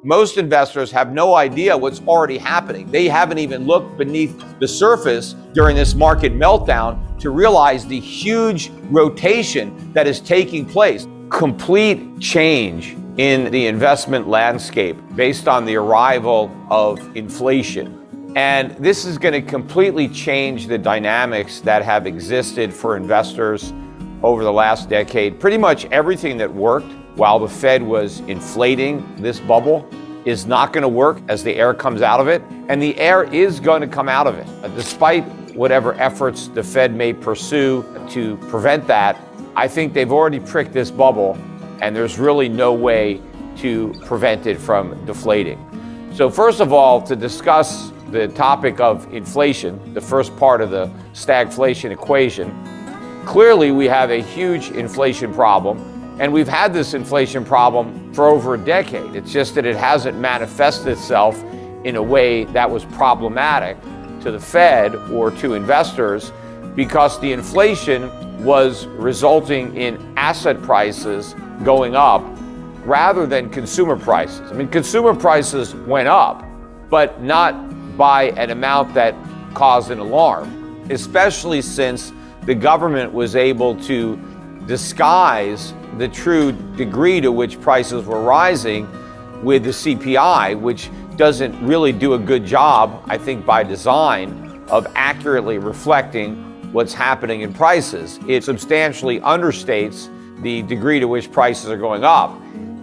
Most investors have no idea what's already happening. They haven't even looked beneath the surface during this market meltdown to realize the huge rotation that is taking place. Complete change in the investment landscape based on the arrival of inflation. And this is going to completely change the dynamics that have existed for investors over the last decade. Pretty much everything that worked while the Fed was inflating this bubble is not going to work as the air comes out of it. And the air is going to come out of it. Despite whatever efforts the Fed may pursue to prevent that, I think they've already pricked this bubble, and there's really no way to prevent it from deflating. So first of all, to discuss the topic of inflation, the first part of the stagflation equation, clearly we have a huge inflation problem, and we've had this inflation problem for over a decade. It's just that it hasn't manifested itself in a way that was problematic to the Fed or to investors, because the inflation was resulting in asset prices going up rather than consumer prices. I mean, consumer prices went up, but not by an amount that caused an alarm, especially since the government was able to disguise the true degree to which prices were rising with the CPI, which doesn't really do a good job, I think, by design, of accurately reflecting what's happening in prices. It substantially understates the degree to which prices are going up.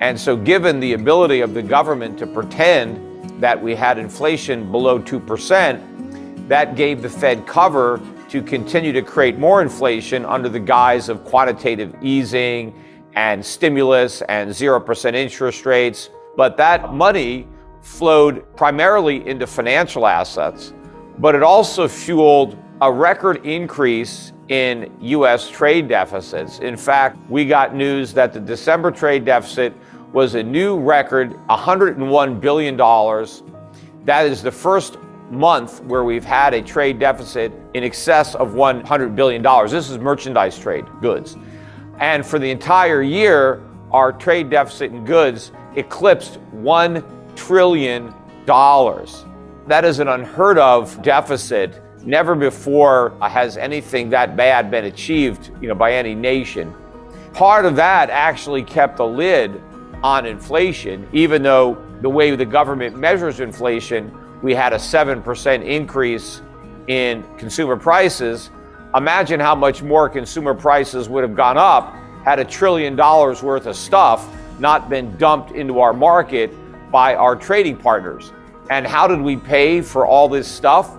And so given the ability of the government to pretend that we had inflation below 2%, that gave the Fed cover to continue to create more inflation under the guise of quantitative easing and stimulus and 0% interest rates. But that money flowed primarily into financial assets, but it also fueled a record increase in U.S. trade deficits. In fact, we got news that the December trade deficit was a new record, $101 billion. That is the first month where we've had a trade deficit in excess of $100 billion. This is merchandise trade, goods. And for the entire year, our trade deficit in goods eclipsed $1 trillion. That is an unheard of deficit. Never before has anything that bad been achieved, by any nation. Part of that actually kept a lid on inflation, even though the way the government measures inflation, we had a 7% increase in consumer prices. Imagine how much more consumer prices would have gone up had $1 trillion worth of stuff not been dumped into our market by our trading partners. And how did we pay for all this stuff?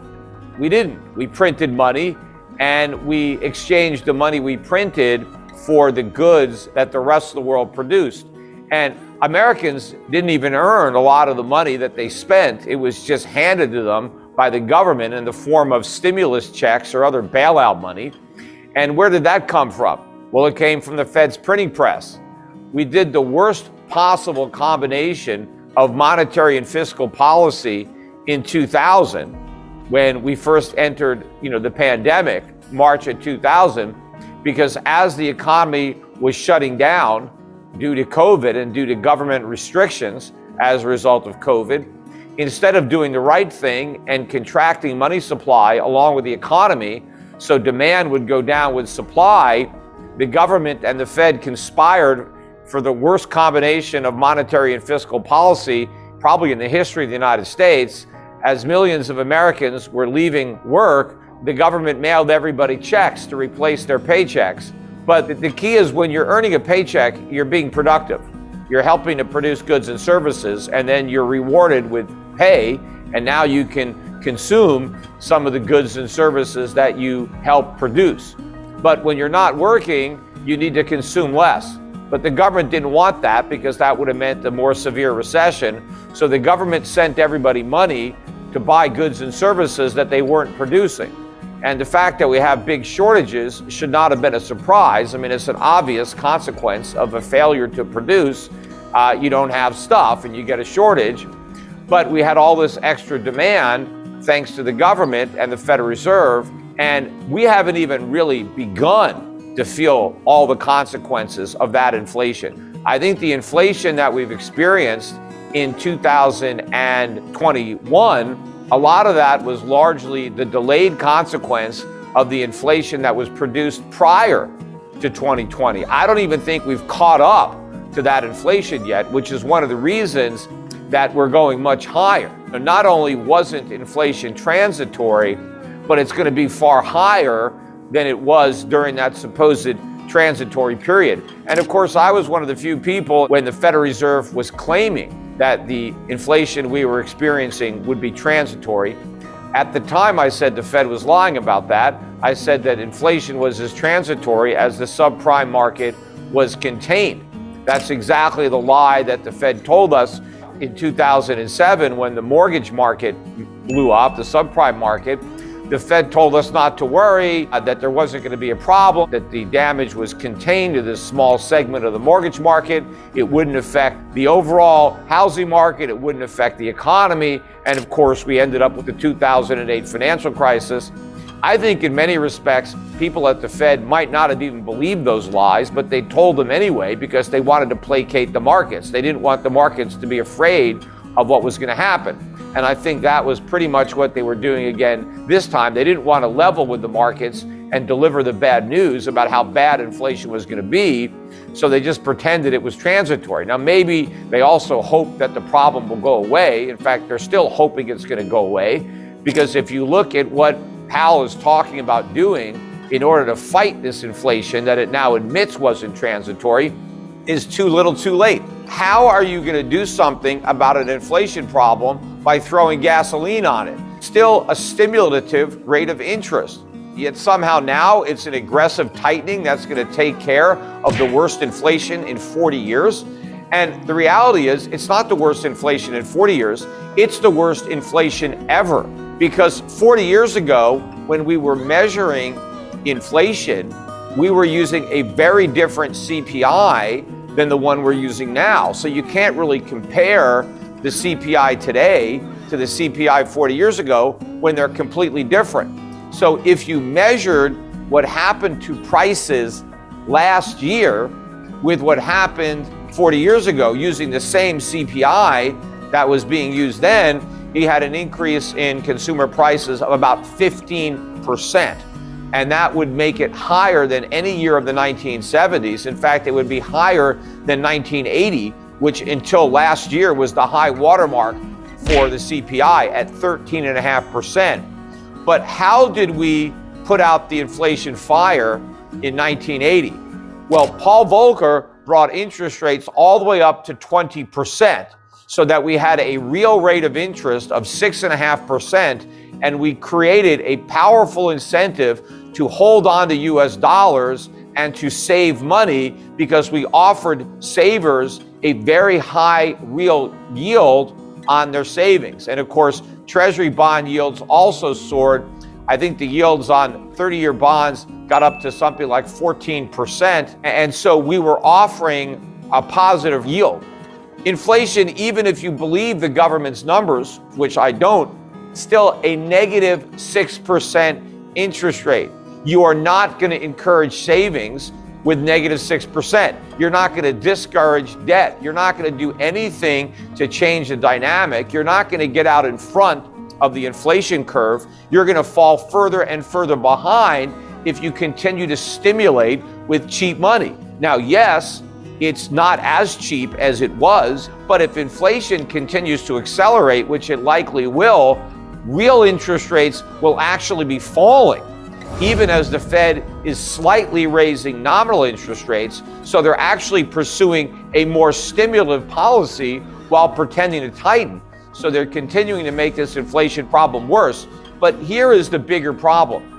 We didn't. We printed money, and we exchanged the money we printed for the goods that the rest of the world produced. And Americans didn't even earn a lot of the money that they spent. It was just handed to them by the government in the form of stimulus checks or other bailout money. And where did that come from? Well, it came from the Fed's printing press. We did the worst possible combination of monetary and fiscal policy in 2000, when we first entered, the pandemic, March of 2000, because as the economy was shutting down due to COVID and due to government restrictions as a result of COVID, instead of doing the right thing and contracting money supply along with the economy so demand would go down with supply, the government and the Fed conspired for the worst combination of monetary and fiscal policy probably in the history of the United States. As millions of Americans were leaving work, the government mailed everybody checks to replace their paychecks. But the key is, when you're earning a paycheck, you're being productive. You're helping to produce goods and services, and then you're rewarded with pay, and now you can consume some of the goods and services that you help produce. But when you're not working, you need to consume less. But the government didn't want that, because that would have meant a more severe recession. So the government sent everybody money to buy goods and services that they weren't producing. And the fact that we have big shortages should not have been a surprise. I mean, it's an obvious consequence of a failure to produce. You don't have stuff and you get a shortage. But we had all this extra demand thanks to the government and the Federal Reserve. And we haven't even really begun to feel all the consequences of that inflation. I think the inflation that we've experienced in 2021, a lot of that was largely the delayed consequence of the inflation that was produced prior to 2020. I don't even think we've caught up to that inflation yet, which is one of the reasons that we're going much higher. Not only wasn't inflation transitory, but it's going to be far higher than it was during that supposed transitory period. And of course, I was one of the few people when the Federal Reserve was claiming that the inflation we were experiencing would be transitory. At the time, I said the Fed was lying about that. I said that inflation was as transitory as the subprime market was contained. That's exactly the lie that the Fed told us in 2007 when the mortgage market blew up, the subprime market. The Fed told us not to worry, that there wasn't going to be a problem, that the damage was contained to this small segment of the mortgage market. It wouldn't affect the overall housing market. It wouldn't affect the economy. And of course, we ended up with the 2008 financial crisis. I think in many respects, people at the Fed might not have even believed those lies, but they told them anyway because they wanted to placate the markets. They didn't want the markets to be afraid of what was going to happen. And I think that was pretty much what they were doing again this time. They didn't want to level with the markets and deliver the bad news about how bad inflation was going to be. So they just pretended it was transitory. Now, maybe they also hope that the problem will go away. In fact, they're still hoping it's going to go away, because if you look at what Powell is talking about doing in order to fight this inflation that it now admits wasn't transitory, is too little too late. How are you going to do something about an inflation problem by throwing gasoline on it? Still a stimulative rate of interest. Yet somehow now it's an aggressive tightening that's going to take care of the worst inflation in 40 years. And the reality is, it's not the worst inflation in 40 years, it's the worst inflation ever. Because 40 years ago, when we were measuring inflation, we were using a very different CPI than the one we're using now. So you can't really compare the CPI today to the CPI 40 years ago when they're completely different. So if you measured what happened to prices last year with what happened 40 years ago using the same CPI that was being used then, he had an increase in consumer prices of about 15%. And that would make it higher than any year of the 1970s. In fact, it would be higher than 1980, which until last year was the high watermark for the CPI at 13.5%. But how did we put out the inflation fire in 1980? Well, Paul Volcker brought interest rates all the way up to 20%, so that we had a real rate of interest of 6.5%, and we created a powerful incentive to hold on to US dollars and to save money, because we offered savers a very high real yield on their savings. And of course, Treasury bond yields also soared. I think the yields on 30-year bonds got up to something like 14%. And so we were offering a positive yield. Inflation, even if you believe the government's numbers, which I don't, still a negative 6% interest rate. You are not going to encourage savings with negative 6%. You're not going to discourage debt. You're not going to do anything to change the dynamic. You're not going to get out in front of the inflation curve. You're going to fall further and further behind if you continue to stimulate with cheap money. Now, yes, it's not as cheap as it was, but if inflation continues to accelerate, which it likely will, real interest rates will actually be falling, even as the Fed is slightly raising nominal interest rates. So they're actually pursuing a more stimulative policy while pretending to tighten. So they're continuing to make this inflation problem worse. But here is the bigger problem.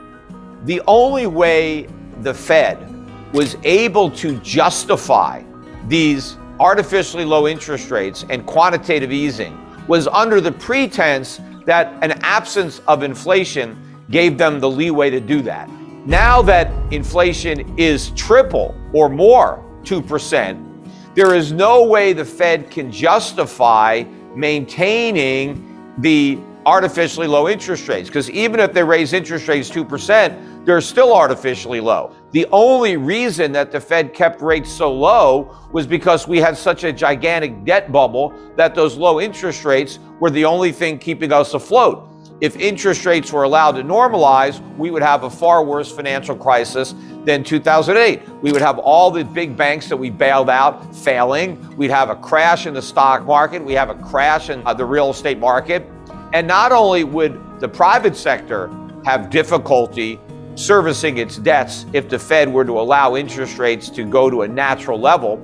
The only way the Fed was able to justify these artificially low interest rates and quantitative easing was under the pretense that an absence of inflation gave them the leeway to do that. Now that inflation is triple or more, 2%, there is no way the Fed can justify maintaining the artificially low interest rates, because even if they raise interest rates 2%, they're still artificially low. The only reason that the Fed kept rates so low was because we had such a gigantic debt bubble that those low interest rates were the only thing keeping us afloat. If interest rates were allowed to normalize, we would have a far worse financial crisis than 2008. We would have all the big banks that we bailed out failing. We'd have a crash in the stock market. We have a crash in the real estate market. And not only would the private sector have difficulty servicing its debts if the Fed were to allow interest rates to go to a natural level,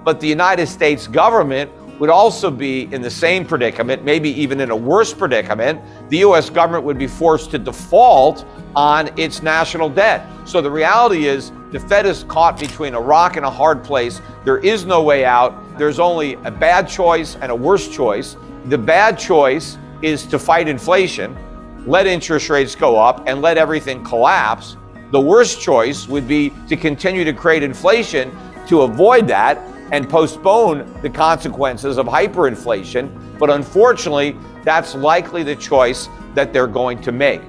but the United States government would also be in the same predicament, maybe even in a worse predicament. The US government would be forced to default on its national debt. So the reality is the Fed is caught between a rock and a hard place. There is no way out. There's only a bad choice and a worse choice. The bad choice is to fight inflation, let interest rates go up, and let everything collapse. The worst choice would be to continue to create inflation to avoid that and postpone the consequences of hyperinflation. But unfortunately, that's likely the choice that they're going to make.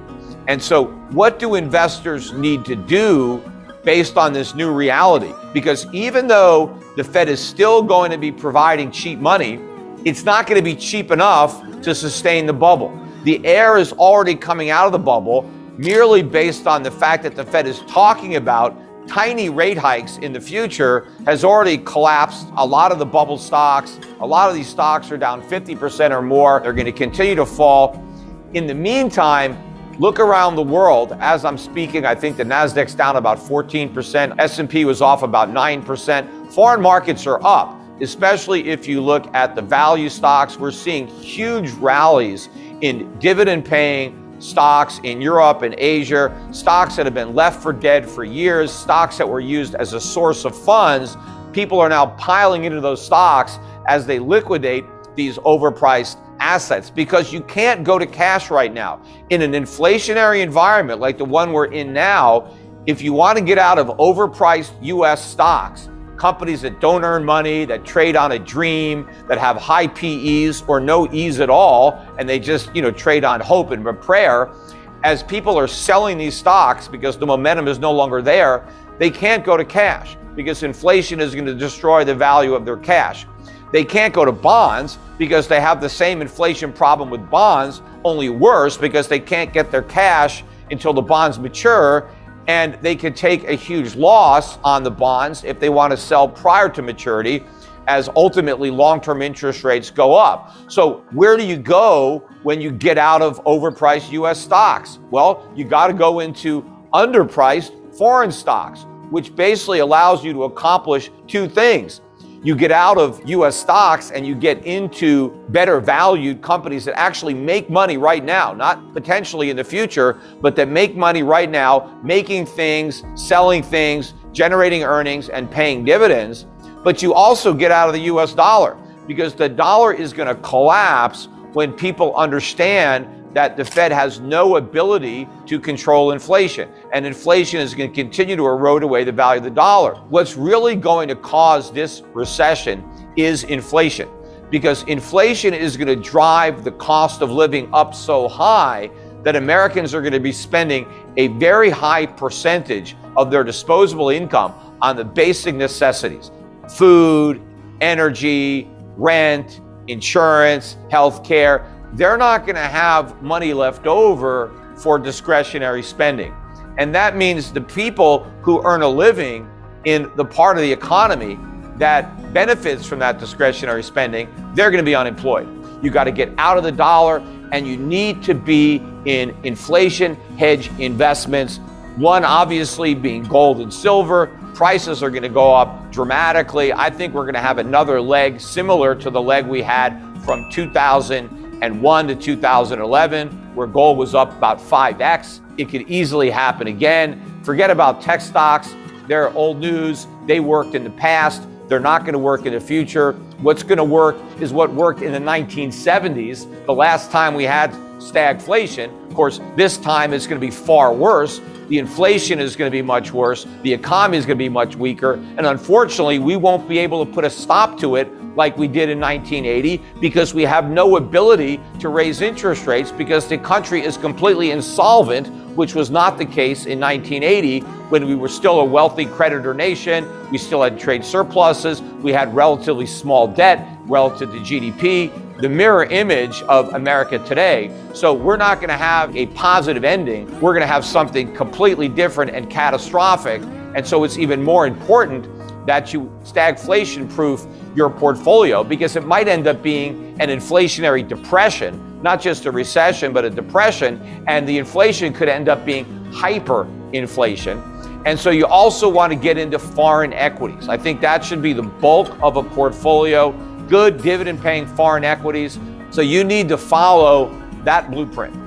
And so what do investors need to do based on this new reality? Because even though the Fed is still going to be providing cheap money, it's not going to be cheap enough to sustain the bubble. The air is already coming out of the bubble merely based on the fact that the Fed is talking about tiny rate hikes in the future has already collapsed a lot of the bubble stocks. A lot of these stocks are down 50% or more. They're going to continue to fall. In the meantime, look around the world. As I'm speaking, I think the Nasdaq's down about 14%. S&P was off about 9%. Foreign markets are up, especially if you look at the value stocks. We're seeing huge rallies in dividend-paying stocks in Europe and Asia, stocks that have been left for dead for years, stocks that were used as a source of funds. People are now piling into those stocks as they liquidate these overpriced assets because you can't go to cash right now. In an inflationary environment like the one we're in now, if you want to get out of overpriced US stocks, companies that don't earn money, that trade on a dream, that have high PEs or no E's at all, and they just, trade on hope and prayer, as people are selling these stocks because the momentum is no longer there, they can't go to cash because inflation is going to destroy the value of their cash. They can't go to bonds because they have the same inflation problem with bonds, only worse because they can't get their cash until the bonds mature. And they could take a huge loss on the bonds if they want to sell prior to maturity, as ultimately long-term interest rates go up. So where do you go when you get out of overpriced US stocks? Well, you got to go into underpriced foreign stocks, which basically allows you to accomplish two things. You get out of US stocks and you get into better valued companies that actually make money right now, not potentially in the future, but that make money right now, making things, selling things, generating earnings and paying dividends. But you also get out of the US dollar because the dollar is going to collapse when people understand that the Fed has no ability to control inflation, and inflation is going to continue to erode away the value of the dollar. What's really going to cause this recession is inflation, because inflation is going to drive the cost of living up so high that Americans are going to be spending a very high percentage of their disposable income on the basic necessities: food, energy, rent, insurance, healthcare. They're not going to have money left over for discretionary spending. And that means the people who earn a living in the part of the economy that benefits from that discretionary spending, they're going to be unemployed. You got to get out of the dollar, and you need to be in inflation hedge investments. One obviously being gold and silver. Prices are going to go up dramatically. I think we're going to have another leg similar to the leg we had from 2001 to 2011, where gold was up about 5x. It could easily happen again. Forget about tech stocks. They're old news. They worked in the past. They're not going to work in the future. What's going to work is what worked in the 1970s, the last time we had stagflation, Of course, this time it's going to be far worse. The inflation is going to be much worse. The economy is going to be much weaker. And unfortunately, we won't be able to put a stop to it like we did in 1980 because we have no ability to raise interest rates because the country is completely insolvent, which was not the case in 1980 when we were still a wealthy creditor nation. We still had trade surpluses. We had relatively small debt relative to GDP, the mirror image of America today. So we're not going to have a positive ending. We're going to have something completely different and catastrophic. And so it's even more important that you stagflation proof your portfolio because it might end up being an inflationary depression, not just a recession, but a depression. And the inflation could end up being hyperinflation. And so you also want to get into foreign equities. I think that should be the bulk of a portfolio, good dividend paying foreign equities. So you need to follow that blueprint.